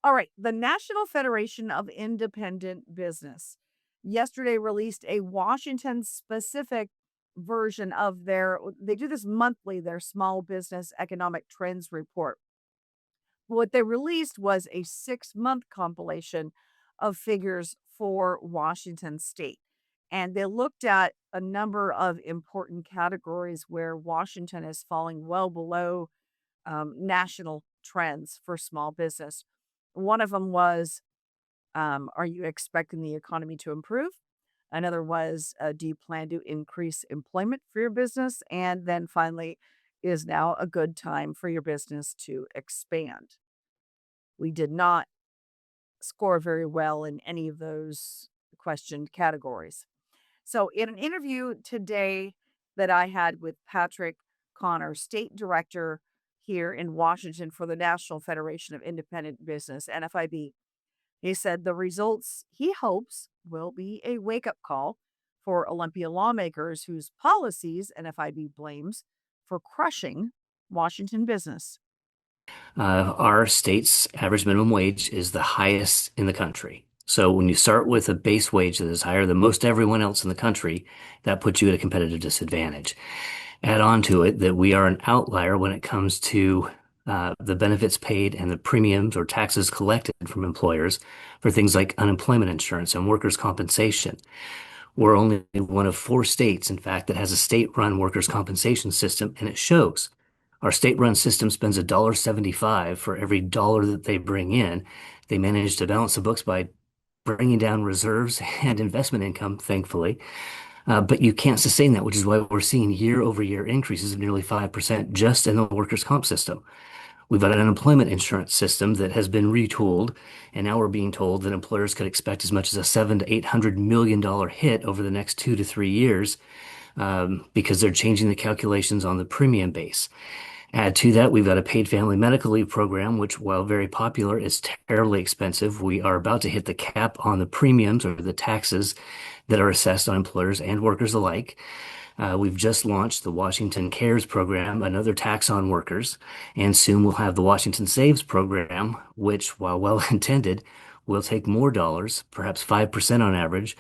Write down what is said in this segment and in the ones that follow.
All right. The National Federation of Independent Business yesterday released a Washington specific version of they do this monthly, their small business economic trends report. What they released was a 6-month compilation of figures for Washington state. And they looked at a number of important categories where Washington is falling well below national trends for small business. One of them was, are you expecting the economy to improve? Another was, do you plan to increase employment for your business? And then finally, is now a good time for your business to expand? We did not score very well in any of those questioned categories. So, in an interview today that I had with Patrick Connor, state director here in Washington for the National Federation of Independent Business, NFIB, he said the results he hopes will be a wake up call for Olympia lawmakers whose policies NFIB blames for crushing Washington business. Our state's average minimum wage is the highest in the country. So when you start with a base wage that is higher than most everyone else in the country, that puts you at a competitive disadvantage. Add on to it that we are an outlier when it comes to the benefits paid and the premiums or taxes collected from employers for things like unemployment insurance and workers' compensation. We're only one of 4 states, in fact, that has a state-run workers' compensation system, and it shows. Our state-run system spends $1.75 for every dollar that they bring in. They manage to balance the books by bringing down reserves and investment income, thankfully. But you can't sustain that, which is why we're seeing year-over-year increases of nearly 5% just in the workers' comp system. We've got an unemployment insurance system that has been retooled, and now we're being told that employers could expect as much as a $700 to $800 million hit over the next 2 to 3 years because they're changing the calculations on the premium base. Add to that, we've got a paid family medical leave program, which, while very popular, is terribly expensive. We are about to hit the cap on the premiums or the taxes that are assessed on employers and workers alike. We've just launched the Washington Cares program, another tax on workers, and soon we'll have the Washington Saves program, which, while well intended, will take more dollars, perhaps 5% on average,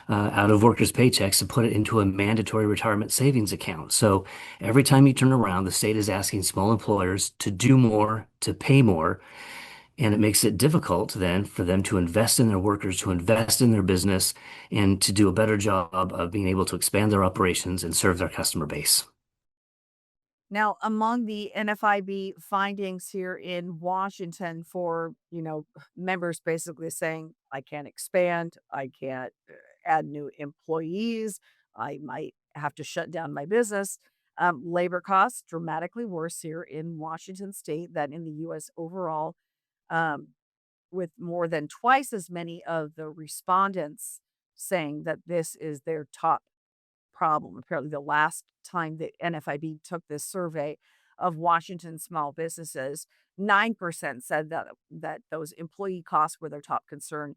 out of workers' paychecks to put it into a mandatory retirement savings account. So every time you turn around, the state is asking small employers to do more, to pay more, and it makes it difficult then for them to invest in their workers, to invest in their business, and to do a better job of being able to expand their operations and serve their customer base. Now, among the NFIB findings here in Washington for, members basically saying, I can't expand, I can't add new employees, I might have to shut down my business. Labor costs dramatically worse here in Washington state than in the US overall, um, with more than twice as many of the respondents saying that this is their top problem. Apparently, the last time the NFIB took this survey of Washington small businesses, 9% said that those employee costs were their top concern.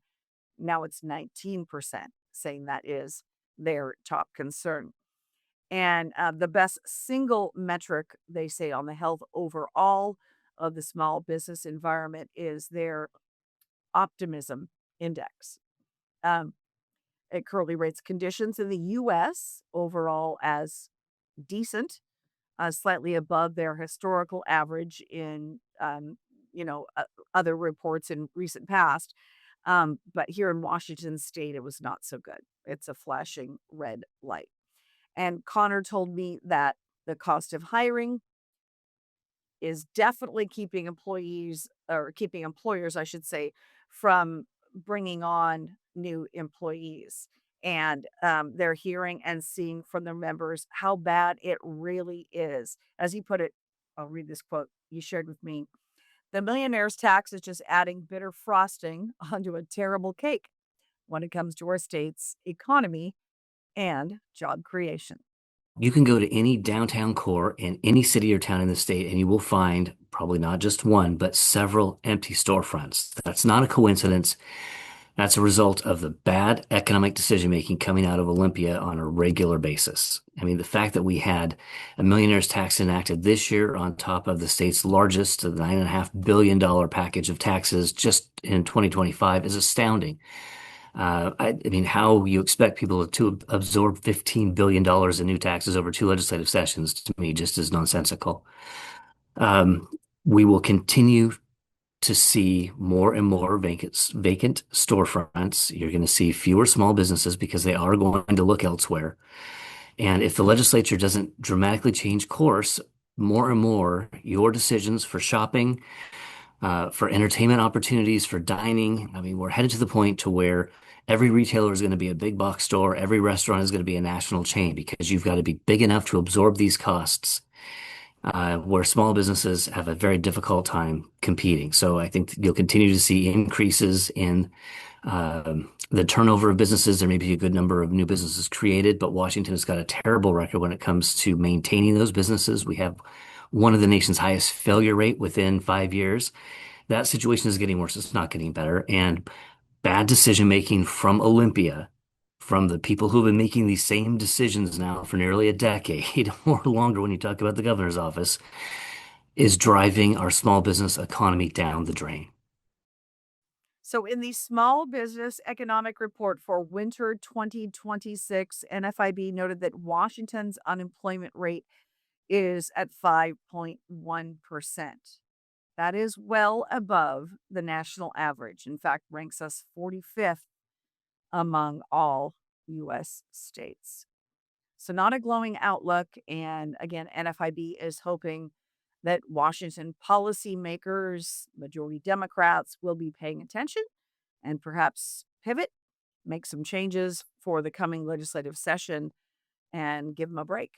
Now it's 19% saying that is their top concern. And the best single metric they say on the health overall of the small business environment is their optimism index. Um, it currently rates conditions in the US overall as decent, slightly above their historical average in, other reports in recent past. But here in Washington state, it was not so good. It's a flashing red light. And Connor told me that the cost of hiring is definitely keeping employees or keeping employers, I should say, from bringing on new employees. And they're hearing and seeing from their members how bad it really is. As he put it, I'll read this quote you shared with me. The millionaire's tax is just adding bitter frosting onto a terrible cake when it comes to our state's economy and job creation. You can go to any downtown core in any city or town in the state, and you will find probably not just one, but several empty storefronts. That's not a coincidence. That's a result of the bad economic decision making coming out of Olympia on a regular basis. I mean, the fact that we had a millionaire's tax enacted this year on top of the state's largest $9.5 billion package of taxes just in 2025 is astounding. I mean, how you expect people to absorb $15 billion in new taxes over two legislative sessions to me just is nonsensical. Um, we will continue to see more and more vacant storefronts. You're going to see fewer small businesses because they are going to look elsewhere. And if the legislature doesn't dramatically change course, more and more your decisions for shopping, for entertainment opportunities, for dining, I mean, we're headed to the point to where every retailer is going to be a big box store, every restaurant is going to be a national chain because you've got to be big enough to absorb these costs where small businesses have a very difficult time competing. So I think you'll continue to see increases in the turnover of businesses. There may be a good number of new businesses created, but Washington has got a terrible record when it comes to maintaining those businesses. We have one of the nation's highest failure rate within 5 years. That situation is getting worse. It's not getting better. And bad decision making from Olympia, from the people who've been making these same decisions now for nearly a decade or longer when you talk about the governor's office, is driving our small business economy down the drain. So, in the Small Business Economic Report for winter 2026, NFIB noted that Washington's unemployment rate is at 5.1%. That is well above the national average. In fact, ranks us 45th among all US states. So, not a glowing outlook. And again, NFIB is hoping that Washington policymakers, majority Democrats, will be paying attention and perhaps pivot, make some changes for the coming legislative session, and give them a break.